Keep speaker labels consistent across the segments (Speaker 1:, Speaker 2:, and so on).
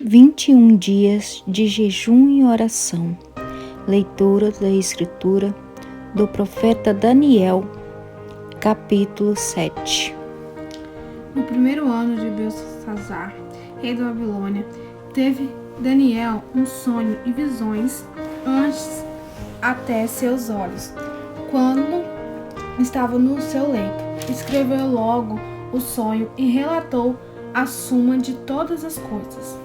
Speaker 1: 21 dias de jejum e oração. Leitura da Escritura do profeta Daniel, capítulo 7.
Speaker 2: No primeiro ano de Belsassar, rei da Babilônia, teve Daniel um sonho e visões antes até seus olhos. Quando estava no seu leito, escreveu logo o sonho e relatou a suma de todas as coisas.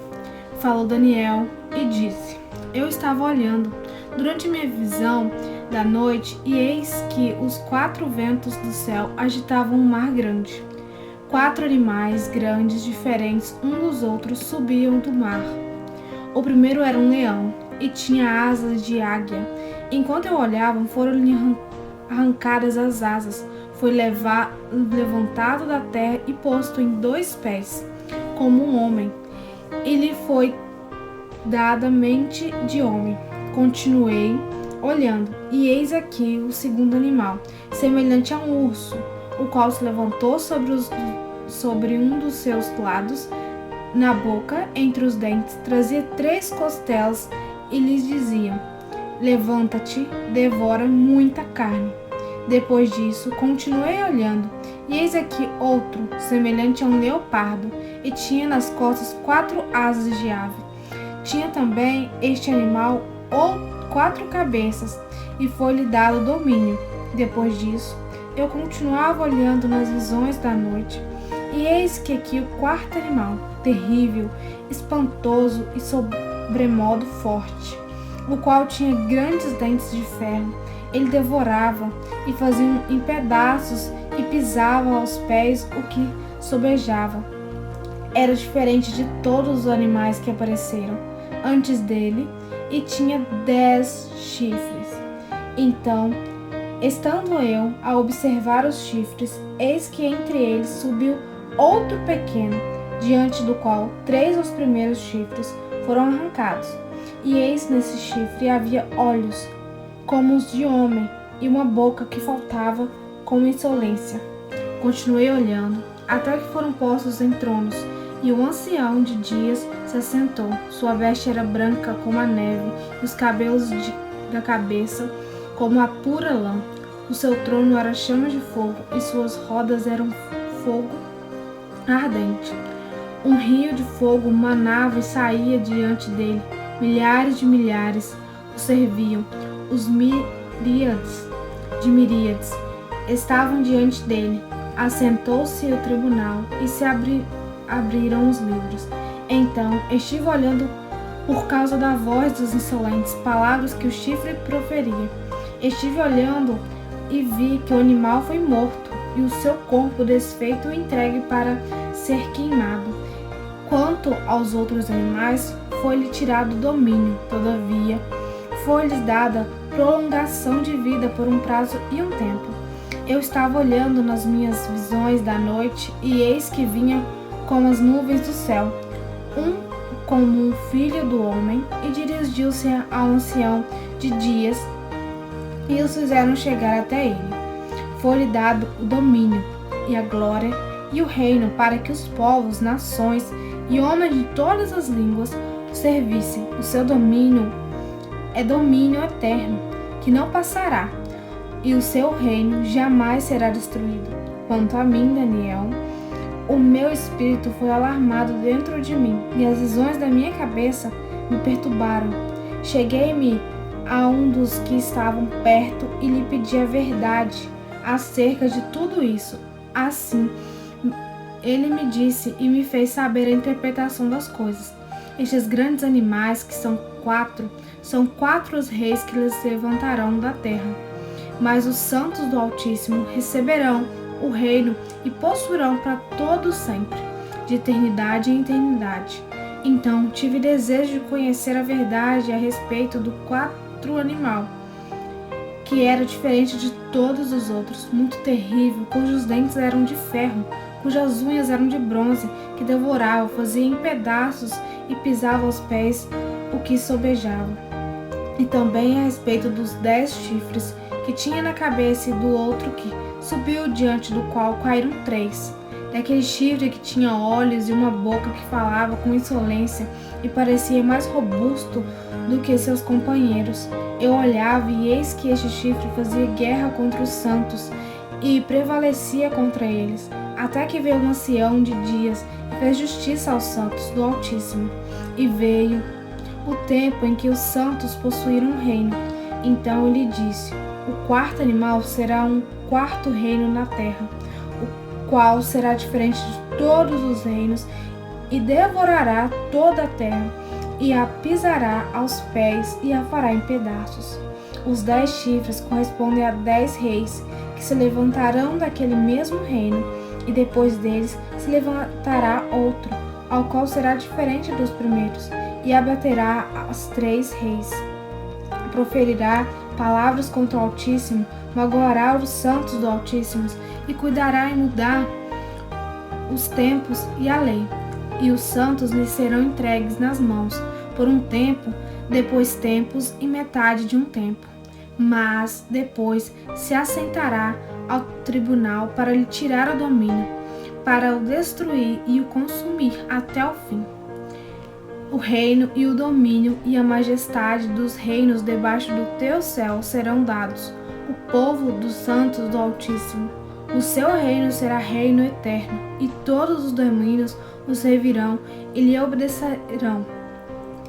Speaker 2: Falou Daniel e disse: Eu estava olhando durante minha visão da noite, e eis que os 4 ventos do céu agitavam um mar grande. 4 animais grandes, diferentes um dos outros, subiam do mar. O primeiro era um leão e tinha asas de águia. Enquanto eu olhava, foram-lhe arrancadas as asas. Foi levantado da terra e posto em 2 pés, como um homem. E lhe foi dada mente de homem. Continuei olhando, e eis aqui o segundo animal, semelhante a um urso, o qual se levantou sobre um dos seus lados. Na boca, entre os dentes, trazia 3 costelas e lhes dizia: Levanta-te, devora muita carne. Depois disso, continuei olhando, e eis aqui outro, semelhante a um leopardo, e tinha nas costas 4 asas de ave. Tinha também este animal 4 cabeças, e foi-lhe dado domínio. Depois disso, eu continuava olhando nas visões da noite, e eis que aqui o 4º animal, terrível, espantoso e sobremodo forte, o qual tinha grandes dentes de ferro. Ele devorava e fazia em pedaços e pisava aos pés o que sobejava. Era diferente de todos os animais que apareceram antes dele e tinha 10 chifres. Então, estando eu a observar os chifres, eis que entre eles subiu outro pequeno, diante do qual 3 dos primeiros chifres foram arrancados. E eis nesse chifre havia olhos como os de homem, e uma boca que faltava com insolência. Continuei olhando, até que foram postos em tronos, e o ancião de dias se assentou. Sua veste era branca como a neve, e os cabelos da cabeça como a pura lã. O seu trono era chama de fogo, e suas rodas eram fogo ardente. Um rio de fogo manava e saía diante dele. Milhares de milhares o serviam. Os miríades de miríades estavam diante dele. Assentou-se o tribunal e se abriram os livros. Então estive olhando por causa da voz dos insolentes, palavras que o chifre proferia. Estive olhando e vi que o animal foi morto e o seu corpo desfeito e entregue para ser queimado. Quanto aos outros animais, foi-lhe tirado o domínio. Todavia, foi-lhes dada prolongação de vida por um prazo e um tempo. Eu estava olhando nas minhas visões da noite, e eis que vinha como as nuvens do céu, como um filho do homem, e dirigiu-se ao ancião de dias, e os fizeram chegar até ele. Foi-lhe dado o domínio, e a glória, e o reino, para que os povos, nações e homens de todas as línguas o servissem. O seu domínio é domínio eterno, que não passará, e o seu reino jamais será destruído. Quanto a mim, Daniel, o meu espírito foi alarmado dentro de mim, e as visões da minha cabeça me perturbaram. Cheguei-me a um dos que estavam perto e lhe pedi a verdade acerca de tudo isso. Assim, ele me disse e me fez saber a interpretação das coisas. Estes grandes animais, que são 4, são 4 os reis que lhes levantarão da terra. Mas os santos do Altíssimo receberão o reino e possuirão para todo sempre, de eternidade em eternidade. Então tive desejo de conhecer a verdade a respeito do 4º animal, que era diferente de todos os outros, muito terrível, cujos dentes eram de ferro, cujas unhas eram de bronze, que devorava, fazia em pedaços e pisava aos pés o que sobejava. E também a respeito dos 10 chifres que tinha na cabeça, e do outro que subiu, diante do qual caíram 3, daquele chifre que tinha olhos e uma boca que falava com insolência e parecia mais robusto do que seus companheiros. Eu olhava e eis que este chifre fazia guerra contra os santos e prevalecia contra eles, até que veio o ancião de dias e fez justiça aos santos do Altíssimo. E veio o tempo em que os santos possuíram um reino. Então ele disse: o quarto animal será um quarto reino na terra, o qual será diferente de todos os reinos e devorará toda a terra e a pisará aos pés e a fará em pedaços. Os 10 chifres correspondem a 10 reis que se levantarão daquele mesmo reino, e depois deles se levantará outro, ao qual será diferente dos primeiros, e abaterá os 3 reis. Proferirá palavras contra o Altíssimo, magoará os santos do Altíssimo, e cuidará em mudar os tempos e a lei. E os santos lhe serão entregues nas mãos, por um tempo, depois tempos e metade de um tempo. Mas depois se assentará ao tribunal para lhe tirar o domínio, para o destruir e o consumir até o fim. O reino e o domínio e a majestade dos reinos debaixo do teu céu serão dados, o povo dos santos do Altíssimo. O seu reino será reino eterno, e todos os domínios o servirão e lhe obedecerão.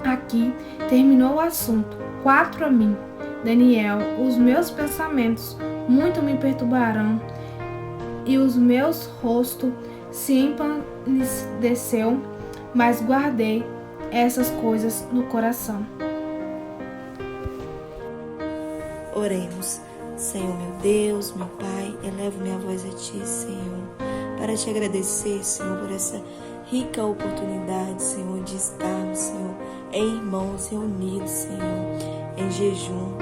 Speaker 2: Aqui terminou o assunto. 4 a mim, Daniel, os meus pensamentos muito me perturbarão, e os meus rosto se empalideceu, mas guardei essas coisas no coração.
Speaker 3: Oremos. Senhor meu Deus, meu Pai, elevo minha voz a Ti, Senhor, para Te agradecer, Senhor, por essa rica oportunidade, Senhor, de estarmos, Senhor, em irmãos reunidos, Senhor, em jejum.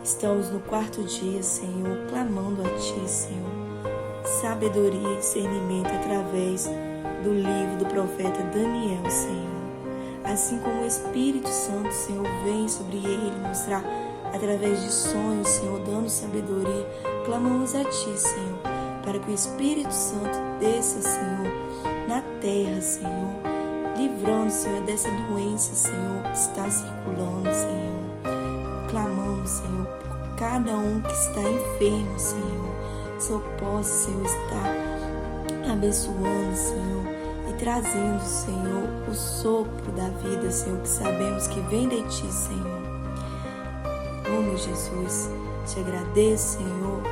Speaker 3: Estamos no 4º dia, Senhor, clamando a Ti, Senhor, sabedoria e discernimento através do livro do profeta Daniel, Senhor. Assim como o Espírito Santo, Senhor, vem sobre ele mostrar através de sonhos, Senhor, dando sabedoria, clamamos a Ti, Senhor, para que o Espírito Santo desça, Senhor, na terra, Senhor, livrando, Senhor, dessa doença, Senhor, que está circulando, Senhor. Clamamos, Senhor, por cada um que está enfermo, Senhor, Senhor, possa, Senhor, estar abençoando, Senhor, e trazendo, Senhor, o sopro da vida, Senhor, que sabemos que vem de Ti, Senhor. Oh, meu Jesus, Te agradeço, Senhor,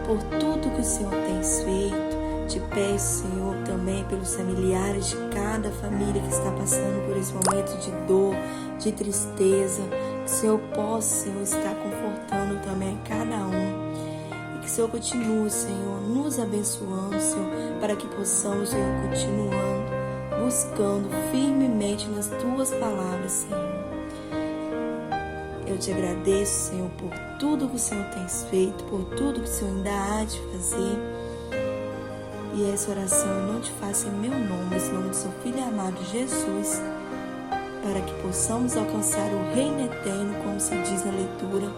Speaker 3: por tudo que o Senhor tem feito. Te peço, Senhor, também pelos familiares de cada família que está passando por esse momento de dor, de tristeza. Que o Senhor possa, Senhor, estar confortando também a cada um. E que o Senhor continue, Senhor, nos abençoando, Senhor, para que possamos, Senhor, continuando, buscando firmemente nas Tuas palavras, Senhor. Eu Te agradeço, Senhor, por tudo que o Senhor tem feito, por tudo que o Senhor ainda há de fazer. E essa oração eu não te faço em meu nome, mas em nome do Seu Filho amado Jesus, para que possamos alcançar o reino eterno, como se diz na leitura,